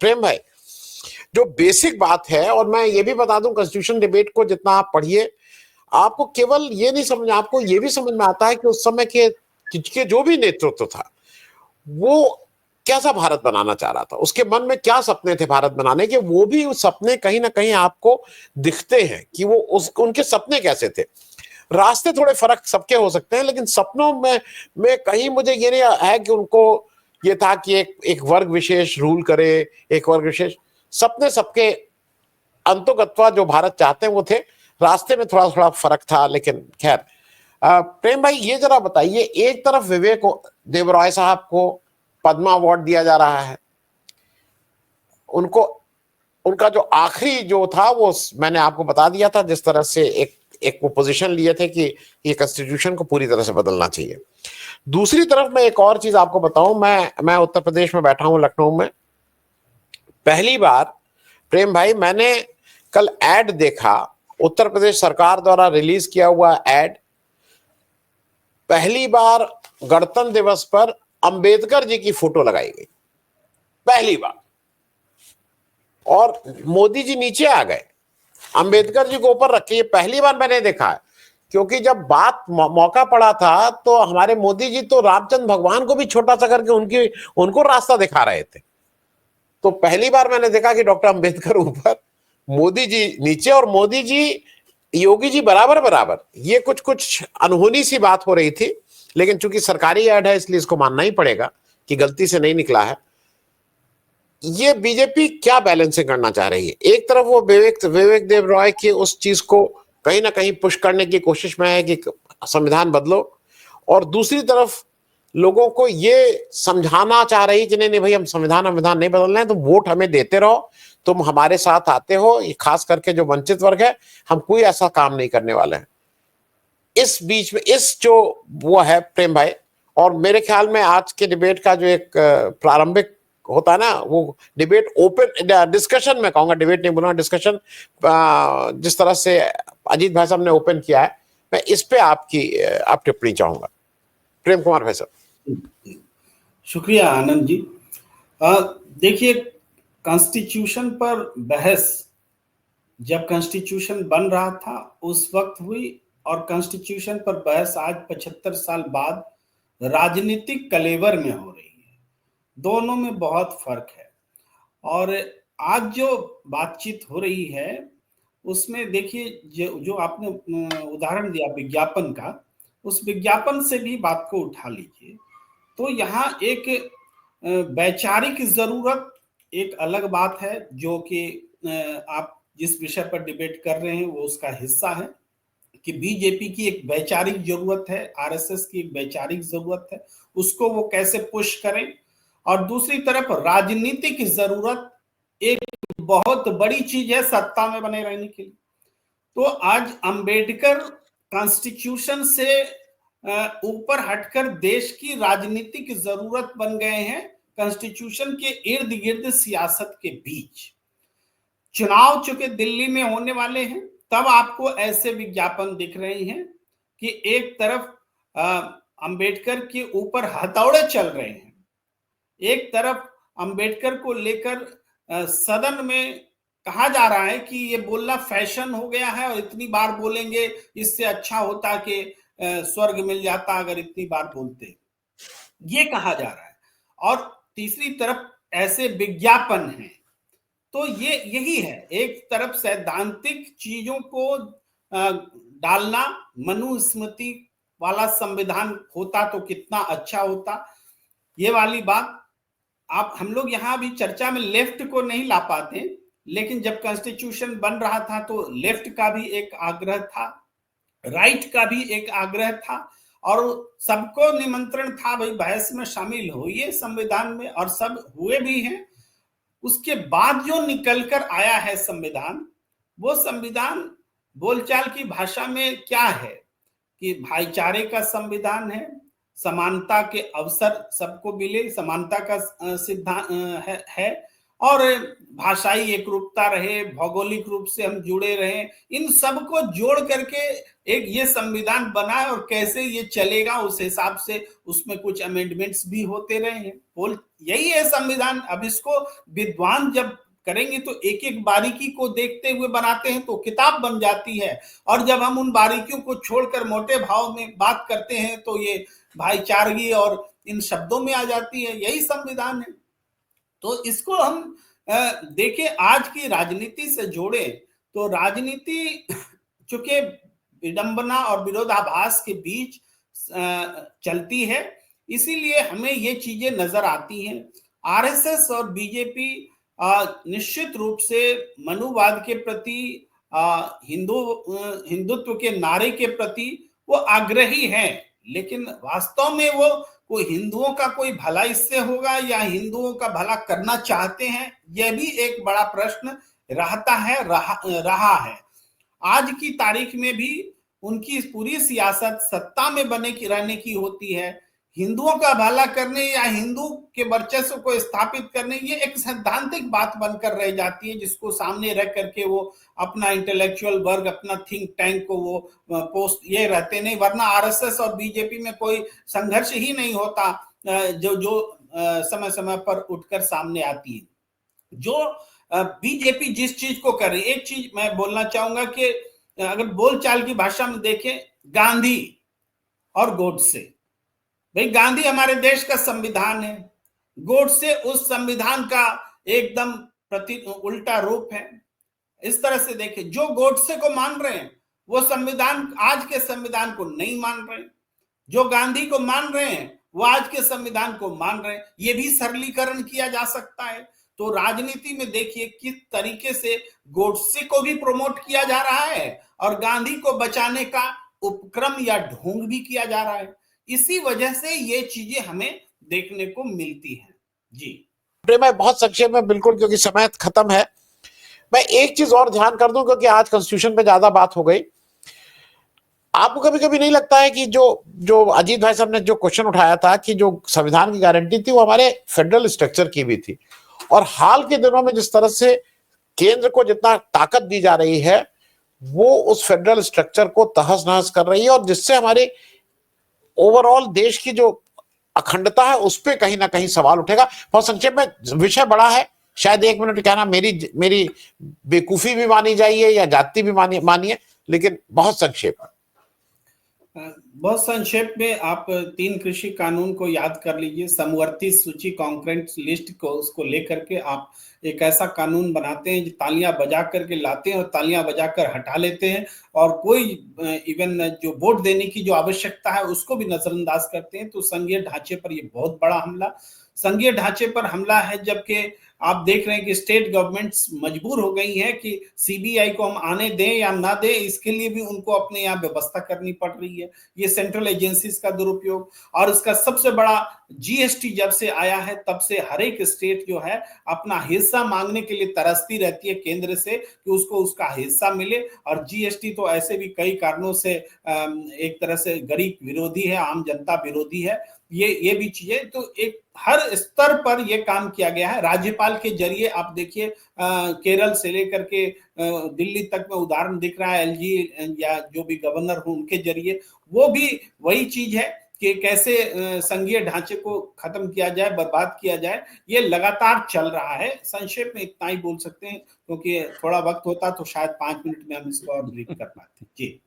प्रेम भाई, जो बेसिक बात है, और मैं ये भी बता दूं, कॉन्स्टिट्यूशन डिबेट को जितना आप पढ़िए, आपको केवल ये नहीं समझ, आपको ये भी समझ में आता है कि उस समय के जो भी नेतृत्व था, वो कैसा भारत बनाना चाह रहा था, उसके मन में क्या सपने थे भारत बनाने के, वो भी उस सपने कहीं ना कहीं आपको दिखते हैं कि वो उनके सपने कैसे थे। रास्ते थोड़े फर्क सबके हो सकते हैं, लेकिन सपनों में कहीं मुझे ये नहीं है कि उनको ये था कि एक वर्ग विशेष रूल करे, एक वर्ग विशेष। सपने सबके अंतोगत्वा जो भारत चाहते हैं वो थे, रास्ते में थोड़ा थोड़ा फर्क था, लेकिन खैर। प्रेम भाई, ये जरा बताइए, एक तरफ विवेक देवराय साहब को पद्मा अवार्ड दिया जा रहा है, उनको उनका जो आखिरी जो था वो मैंने आपको बता दिया था, जिस तरह से एक वो पोजीशन लिए थे कि ये कॉन्स्टिट्यूशन को पूरी तरह से बदलना चाहिए। दूसरी तरफ मैं एक और चीज आपको बताऊं, मैं उत्तर प्रदेश में बैठा हूं, लखनऊ में। पहली बार प्रेम भाई मैंने कल एड देखा, उत्तर प्रदेश सरकार द्वारा रिलीज किया हुआ एड। पहली बार गणतंत्र दिवस पर अंबेडकर जी की फोटो लगाई गई, पहली बार, और मोदी जी नीचे आ गए, अंबेडकर जी को ऊपर रखे। ये पहली बार मैंने देखा है, क्योंकि जब बात मौका पड़ा था तो हमारे मोदी जी तो रामचंद्र भगवान को भी छोटा सा करके उनको रास्ता दिखा रहे थे। तो पहली बार मैंने देखा कि डॉक्टर अंबेडकर ऊपर, मोदी जी नीचे, और मोदी जी योगी जी बराबर बराबर। ये कुछ अनहोनी सी बात हो रही थी, लेकिन चूंकि सरकारी ऐड है इसलिए इसको मानना ही पड़ेगा कि गलती से नहीं निकला है। ये बीजेपी क्या बैलेंसिंग करना चाह रही है? एक तरफ वो विवेक देव रॉय की उस चीज को कहीं ना कहीं पुश करने की कोशिश में है कि संविधान बदलो, और दूसरी तरफ लोगों को ये समझाना चाह रही कि नहीं भाई, हम संविधान नहीं बदल रहे हैं, तुम वोट हमें देते रहो, तुम हमारे साथ आते हो, ये खास करके जो वंचित वर्ग है, हम कोई ऐसा काम नहीं करने वाले हैं। इस बीच में इस जो वो है प्रेम भाई, और मेरे ख्याल में आज के डिबेट का जो एक प्रारंभिक होता है ना, वो डिबेट ओपन डिस्कशन, मैं कहूंगा डिबेट नहीं बोलूंगा, डिस्कशन, जिस तरह से अजीत भाई साहब ने ओपन किया है, मैं इस पे आप टिप्पणी चाहूंगा। प्रेम कुमार भाई साहब। शुक्रिया आनंद जी। देखिए, कॉन्स्टिट्यूशन पर बहस जब कॉन्स्टिट्यूशन बन रहा था उस वक्त हुई, और कॉन्स्टिट्यूशन पर बहस आज 75 साल बाद राजनीतिक कलेवर में हो रही है। दोनों में बहुत फर्क है। और आज जो बातचीत हो रही है उसमें देखिए, जो आपने उदाहरण दिया विज्ञापन का, उस विज्ञापन से भी बात को उठा लीजिए। तो यहाँ एक वैचारिक जरूरत एक अलग बात है, जो कि आप जिस विषय पर डिबेट कर रहे हैं वो उसका हिस्सा है, कि बीजेपी की एक वैचारिक जरूरत है, आरएसएस की एक वैचारिक जरूरत है, उसको वो कैसे पुश करें। और दूसरी तरफ राजनीतिक जरूरत एक बहुत बड़ी चीज है सत्ता में बने रहने के लिए। तो आज अंबेडकर कॉन्स्टिट्यूशन से ऊपर हटकर देश की राजनीतिक जरूरत बन गए हैं, कॉन्स्टिट्यूशन के इर्द गिर्द सियासत के बीच। चुनाव चूंकि दिल्ली में होने वाले हैं, तब आपको ऐसे विज्ञापन दिख रहे हैं कि एक तरफ अंबेडकर के ऊपर हथौड़े चल रहे हैं, एक तरफ अंबेडकर को लेकर सदन में कहा जा रहा है कि ये बोलना फैशन हो गया है और इतनी बार बोलेंगे, इससे अच्छा होता कि स्वर्ग मिल जाता अगर इतनी बार बोलते, ये कहा जा रहा है। और तीसरी तरफ ऐसे विज्ञापन हैं। तो ये यही है, एक तरफ सैद्धांतिक चीजों को डालना, मनुस्मृति वाला संविधान होता तो कितना अच्छा होता, ये वाली बात। आप हम लोग यहाँ भी चर्चा में लेफ्ट को नहीं ला पाते, लेकिन जब कॉन्स्टिट्यूशन बन रहा था तो लेफ्ट का भी एक आग्रह था, राइट का भी एक आग्रह था, और सबको निमंत्रण था भाई बहस में शामिल होइए संविधान में, और सब हुए भी हैं। उसके बाद जो निकलकर आया है संविधान, वो संविधान बोलचाल की भाषा में क्या है कि भाईचारे का संविधान है, समानता के अवसर सबको मिले, समानता का सिद्धांत है, और भाषाई एकरूपता रहे, भौगोलिक रूप से हम जुड़े रहे, इन सब को जोड़ करके एक ये संविधान बना है। और कैसे ये चलेगा उस हिसाब से उसमें कुछ अमेंडमेंट्स भी होते रहे हैं। बोल यही है संविधान। अब इसको विद्वान जब करेंगे तो एक एक बारीकी को देखते हुए बनाते हैं तो किताब बन जाती है। और जब हम उन बारीकियों को छोड़कर मोटे भाव में बात करते हैं तो ये भाईचारगी और इन शब्दों में आ जाती है। यही संविधान है। तो इसको हम देखें, आज की राजनीति से जोड़े तो राजनीति चूंकि विडंबना और विरोधाभास के बीच चलती है, इसीलिए हमें ये चीजें नजर आती हैं। आरएसएस और बीजेपी निश्चित रूप से मनुवाद के प्रति, हिंदुत्व के नारे के प्रति वो आग्रही हैं, लेकिन वास्तव में वो कोई हिंदुओं का कोई भला इससे होगा या हिंदुओं का भला करना चाहते हैं, यह भी एक बड़ा प्रश्न रहा है। आज की तारीख में भी उनकी पूरी सियासत सत्ता में रहने की होती है। हिंदुओं का भला करने या हिंदू के वर्चस्व को स्थापित करने, ये एक सैद्धांतिक बात बनकर रह जाती है, जिसको सामने रख करके वो अपना इंटेलेक्चुअल वर्ग, अपना थिंक टैंक को वो पोस्ट ये रहते नहीं। वरना आरएसएस और बीजेपी में कोई संघर्ष ही नहीं होता जो समय समय पर उठकर सामने आती है। जो बीजेपी जिस चीज को कर रही है, एक चीज मैं बोलना चाहूंगा कि अगर बोलचाल की भाषा में देखें, गांधी और गोडसे, भाई गांधी हमारे देश का संविधान है, गोडसे उस संविधान का एकदम उल्टा रूप है। इस तरह से देखें, जो गोडसे को मान रहे हैं वो संविधान, आज के संविधान को नहीं मान रहे, जो गांधी को मान रहे हैं वो आज के संविधान को मान रहे हैं। ये भी सरलीकरण किया जा सकता है। तो राजनीति में देखिए किस तरीके से गोडसे को भी प्रमोट किया जा रहा है और गांधी को बचाने का उपक्रम या ढोंग भी किया जा रहा है। इसी वजह से ये चीजें हमें देखने को मिलती हैं। जी मैं बहुत संक्षेप में, बिल्कुल, क्योंकि समय खत्म है, मैं एक चीज और ध्यान कर दूं, क्योंकि आज कॉन्स्टिट्यूशन पे ज्यादा बात हो गई। आपको कभी कभी नहीं लगता है कि जो अजीत भाई साहब ने जो क्वेश्चन उठाया था कि जो संविधान की गारंटी थी वो हमारे फेडरल स्ट्रक्चर की भी थी, और हाल के दिनों में जिस तरह से केंद्र को जितना ताकत दी जा रही है वो उस फेडरल स्ट्रक्चर को तहस नहस कर रही है, और जिससे हमारे ओवरऑल देश की जो अखंडता है उस पर कहीं ना कहीं सवाल उठेगा। बहुत संक्षेप में, विषय बड़ा है, शायद 1 मिनट कहना मेरी बेवकूफी भी मानी जाइए या जाति भी मानिए, लेकिन बहुत संक्षेप है। बहुत संक्षेप में आप 3 कृषि कानून को याद कर लीजिए। समवर्ती सूची, कॉन्करेंट लिस्ट को, उसको लेकर के आप एक ऐसा कानून बनाते हैं जो तालियां बजा करके लाते हैं और तालियां बजाकर हटा लेते हैं, और कोई इवन जो वोट देने की जो आवश्यकता है उसको भी नजरअंदाज करते हैं। तो संघीय ढांचे पर ये बहुत बड़ा हमला, संघीय ढांचे पर हमला है, जबकि आप देख रहे हैं कि स्टेट गवर्नमेंट्स मजबूर हो गई हैं कि सीबीआई को हम आने दें या ना दें, इसके लिए भी उनको अपने यहाँ व्यवस्था करनी पड़ रही है। ये सेंट्रल एजेंसीज का दुरुपयोग, और इसका सबसे बड़ा जीएसटी जब से आया है तब से हर एक स्टेट जो है अपना हिस्सा मांगने के लिए तरसती रहती है केंद्र से कि उसको उसका हिस्सा मिले। और जीएसटी तो ऐसे भी कई कारणों से एक तरह से गरीब विरोधी है, आम जनता विरोधी है। ये भी चीजें, तो एक हर स्तर पर ये काम किया गया है। राज्यपाल के जरिए आप देखिए, केरल से लेकर के दिल्ली तक में उदाहरण दिख रहा है, एलजी या जो भी गवर्नर हो उनके जरिए, वो भी वही चीज है कि कैसे संघीय ढांचे को खत्म किया जाए, बर्बाद किया जाए। ये लगातार चल रहा है। संक्षेप में इतना ही बोल सकते हैं, क्योंकि थोड़ा वक्त होता तो शायद 5 मिनट में हम इसको और ब्रीफ कर पाते। जी